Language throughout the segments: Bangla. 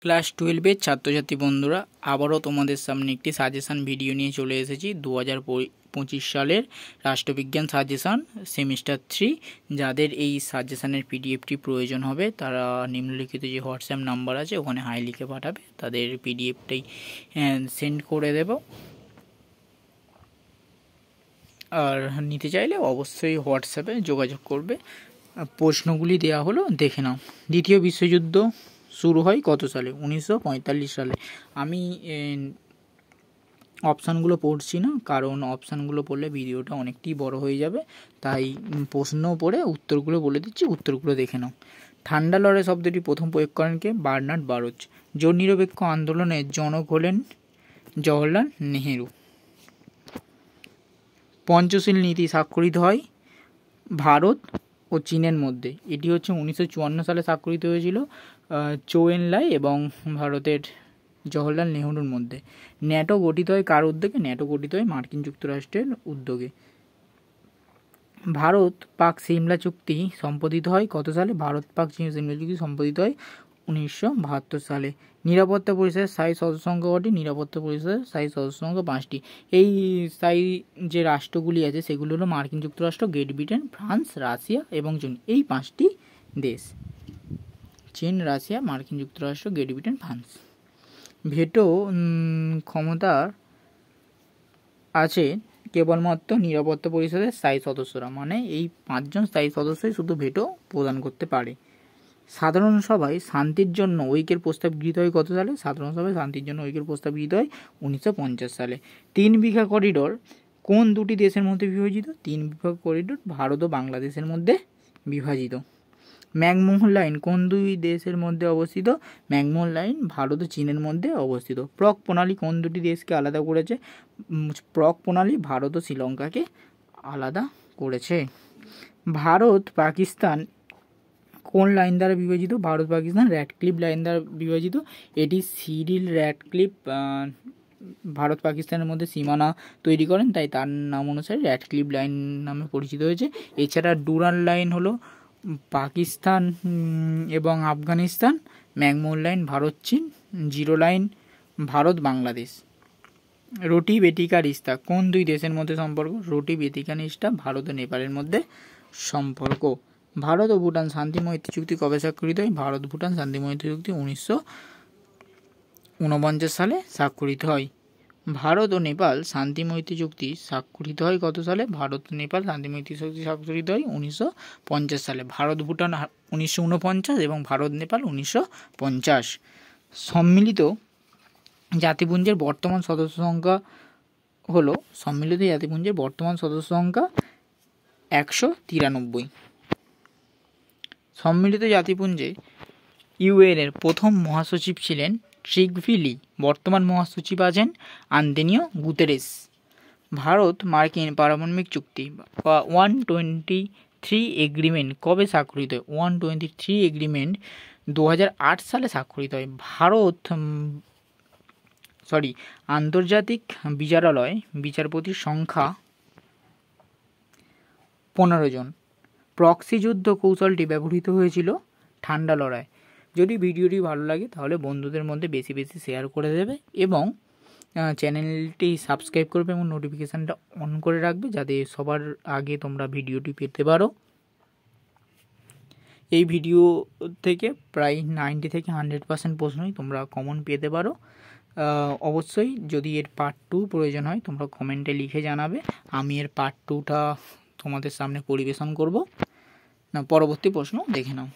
ক্লাস 12-এর ছাত্রছাত্রী বন্ধুরা, আবারও তোমাদের সামনে একটি সাজেশান ভিডিও নিয়ে চলে এসেছি। 2025 সালের রাষ্ট্রবিজ্ঞান সাজেশান সেমিস্টার 3। যাদের এই সাজেশানের পিডিএফটি প্রয়োজন হবে তারা নিম্নলিখিত যে হোয়াটসঅ্যাপ নাম্বার আছে ওখানে হাই লিখে পাঠাবে, তাদের পিডিএফটাই সেন্ড করে দেব। আর নিতে চাইলে অবশ্যই হোয়াটসঅ্যাপে যোগাযোগ করবে। প্রশ্নগুলি দেওয়া হলো, দেখে নাও। দ্বিতীয় বিশ্বযুদ্ধ শুরু হয় কত সালে? 1945 সালে। আমি অপশানগুলো পড়ছি না, কারণ অপশানগুলো পড়লে ভিডিওটা অনেকটাই বড় হয়ে যাবে, তাই প্রশ্ন পড়ে উত্তরগুলো বলে দিচ্ছি, উত্তরগুলো দেখে নাও। ঠান্ডা লড়াই শব্দটি প্রথম প্রয়োগ করেন কে? বার্নার্ড বারোচ। জোট নিরপেক্ষ আন্দোলনের জনক হলেন জওহরলাল নেহেরু। পঞ্চশীল নীতি স্বাক্ষরিত হয় ভারত ও চীনের মধ্যে। এটি হচ্ছে 1954 সালে স্বাক্ষরিত হয়েছিল চৌ এন লাই এবং ভারতের জওহরলাল নেহরুর মধ্যে। ন্যাটো গঠিত হয় কার উদ্যোগে? ন্যাটো গঠিত হয় মার্কিন যুক্তরাষ্ট্রের উদ্যোগে। ভারত পাক সিমলা চুক্তি সম্পাদিত হয় কত সালে? ভারত পাক সিমলা চুক্তি সম্পাদিত হয় 1972 সালে। নিরাপত্তা পরিষদের স্থায়ী সদস্য সংখ্যা কটি? নিরাপত্তা পরিষদের স্থায়ী সদস্য সংখ্যা 5টি। এই স্থায়ী যে রাষ্ট্রগুলি আছে সেগুলো হলো মার্কিন যুক্তরাষ্ট্র, গ্রেট ব্রিটেন, ফ্রান্স, রাশিয়া এবং চীন। এই 5টি দেশ: চীন, রাশিয়া, মার্কিন যুক্তরাষ্ট্র, গ্রেট ব্রিটেন, ফ্রান্স। ভেটো ক্ষমতা আছে কেবলমাত্র নিরাপত্তা পরিষদের স্থায়ী সদস্যরা, মানে এই 5জন স্থায়ী সদস্যই শুধু ভেটো প্রদান করতে পারে। সাধারণ সভায় শান্তির জন্য ঐক্যের প্রস্তাব গৃহীত হয় কত সালে? সাধারণ সভায় শান্তির জন্য ঐক্যের প্রস্তাব গৃহীত হয় 1950 সালে। 3 বিঘা করিডোর কোন দুটি দেশের মধ্যে বিভাজিত? 3 বিঘা করিডোর ভারত ও বাংলাদেশের মধ্যে বিভাজিত। ম্যাকমোহন লাইন কোন দুই দেশের মধ্যে অবস্থিত? ম্যাকমোহন লাইন ভারত ও চীনের মধ্যে অবস্থিত। প্রক প্রণালী কোন দুটি দেশকে আলাদা করেছে? প্রক প্রণালী ভারত ও শ্রীলঙ্কাকে আলাদা করেছে। ভারত পাকিস্তান কোন লাইন দ্বারা বিভাজিত? ভারত পাকিস্তান র্যাডক্লিফ লাইন দ্বারা বিভাজিত। এটি সিরিল র্যাডক্লিফ ভারত পাকিস্তানের মধ্যে সীমানা তৈরি করেন, তাই তার নাম অনুসারে র্যাডক্লিফ লাইন নামে পরিচিত হয়েছে। এছাড়া ডুরান লাইন হলো পাকিস্তান এবং আফগানিস্তান। ম্যাকমোহন লাইন ভারত চীন। Zero line Bharat Bangladesh. রোটি বেটিকা রিস্তা কোন দুই দেশের মধ্যে সম্পর্ক? রোটি বেটিকা রিস্তা ভারত ও নেপালের মধ্যে সম্পর্ক। ভারত ও ভুটান শান্তি মৈত্রী চুক্তি কবে স্বাক্ষরিত হয়? ভারত ভুটান শান্তি মৈত্রী চুক্তি 1949 সালে স্বাক্ষরিত হয়। ভারত ও নেপাল শান্তি মৈত্রী চুক্তি স্বাক্ষরিত হয় কত সালে? ভারত ও নেপাল শান্তি মৈত্রী চুক্তি স্বাক্ষরিত হয় 1950 সালে। ভারত ভুটান 1949 এবং ভারত নেপাল 1950। সম্মিলিত জাতিপুঞ্জের বর্তমান সদস্য সংখ্যা হলো, সম্মিলিত জাতিপুঞ্জের বর্তমান সদস্য সংখ্যা 193। সম্মিলিত জাতিপুঞ্জে ইউএনের প্রথম মহাসচিব ছিলেন ট্রিগভিলি। বর্তমান মহাসচিব আছেন আন্তোনিও গুতেরেস। ভারত মার্কিন পারমাণবিক চুক্তি বা 123 এগ্রিমেন্ট কবে স্বাক্ষরিত হয়? 123 এগ্রিমেন্ট 2008 সালে স্বাক্ষরিত হয়। আন্তর্জাতিক বিচারালয় বিচারপতির সংখ্যা 15 জন। প্রক্সি যুদ্ধ কৌশলটি ব্যবহৃত হয়েছিল ঠান্ডা লড়াই। যদি ভিডিওটি ভালো লাগে তাহলে বন্ধুদের মধ্যে বেশি বেশি শেয়ার করে দেবে এবং চ্যানেলটি সাবস্ক্রাইব করবে এবং নোটিফিকেশানটা অন করে রাখবে, যাতে সবার আগে তোমরা ভিডিওটি পেতে পারো। এই ভিডিও থেকে প্রায় 90 থেকে 100% প্রশ্নই তোমরা কমন পেতে পারো। অবশ্যই যদি এর পার্ট 2 প্রয়োজন হয় তোমরা কমেন্টে লিখে জানাবে, আমি এর পার্ট 2টা তোমাদের সামনে পরিবেশন করব। না, পরবর্তী প্রশ্ন দেখে নাও।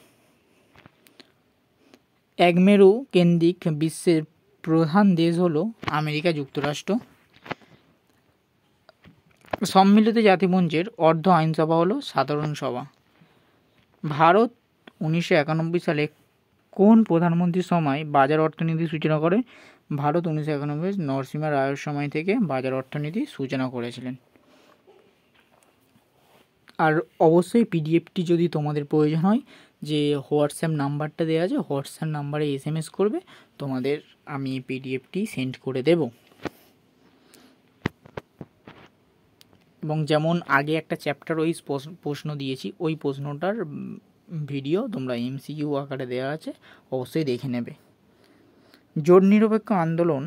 একমেরু কেন্দ্রিক বিশ্বের প্রধান দেশ হলো আমেরিকা যুক্তরাষ্ট্র। সম্মিলিত জাতিপুঞ্জের অর্ধ আইনসভা হলো সাধারণ সভা। ভারত 1991 সালে কোন প্রধানমন্ত্রীর সময় বাজার অর্থনীতি সূচনা করে? ভারত 1991 নরসিমহা রায়ের সময় থেকে বাজার অর্থনীতি সূচনা করেছিলেন। আর অবশ্যই পিডিএফটি যদি তোমাদের প্রয়োজন হয়, যে হোয়াটসঅ্যাপ নাম্বারটা দেওয়া আছে হোয়াটসঅ্যাপ নাম্বারে SMS করবে, তোমাদের আমি পিডিএফটি সেন্ড করে দেব। এবং যেমন আগে একটা চ্যাপ্টার ওই প্রশ্ন দিয়েছি, ওই প্রশ্নটার ভিডিও তোমরা MCQ আকারে দেওয়া আছে, অবশ্যই দেখে নেবে। জোট নিরপেক্ষ আন্দোলন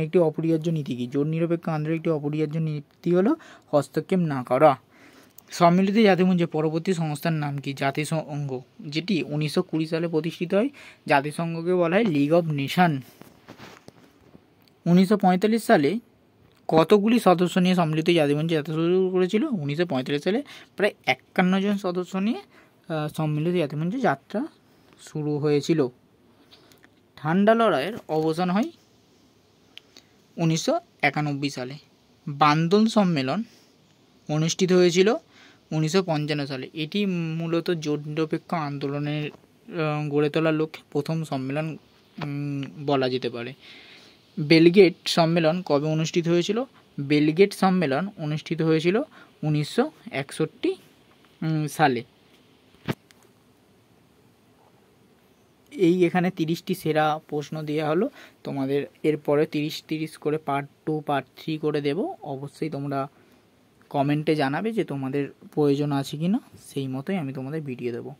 একটি অপরিহার্য নীতি কি? জোট নিরপেক্ষ আন্দোলন একটি অপরিহার্য নীতি হলো হস্তক্ষেপ না করা। সম্মিলিত জাতিপুঞ্জের পরবর্তী সংস্থার নাম কি? জাতিসংঘ, যেটি 1920 সালে প্রতিষ্ঠিত হয়। জাতিসংঘকে বলা হয় লিগ অফ নেশন। 1945 সালে কতগুলি সদস্য নিয়ে সম্মিলিত জাতিপুঞ্জ যাত্রা শুরু করেছিল? 1945 সালে প্রায় 51 জন সদস্য নিয়ে সম্মিলিত জাতিপুঞ্জ যাত্রা শুরু হয়েছিল। ঠান্ডা লড়াইয়ের অবসান হয় 1991 সালে। বান্দল সম্মেলন অনুষ্ঠিত হয়েছিল 1955 সালে। এটি মূলত জোট নিরপেক্ষ আন্দোলনের গড়ে তোলার লক্ষ্যে প্রথম সম্মেলন বলা যেতে পারে। বেলগ্রেড সম্মেলন কবে অনুষ্ঠিত হয়েছিল? বেলগ্রেড সম্মেলন অনুষ্ঠিত হয়েছিল 1961 সালে। এখানে 30টি সেরা প্রশ্ন দেওয়া হলো তোমাদের। এরপরে 30 করে পার্ট 2 পার্ট 3 করে দেব। অবশ্যই তোমরা কমেন্টে জানাবে যে তোমাদের প্রয়োজন আছে কি না, সেই মতোই আমি তোমাদের ভিডিও দেবো।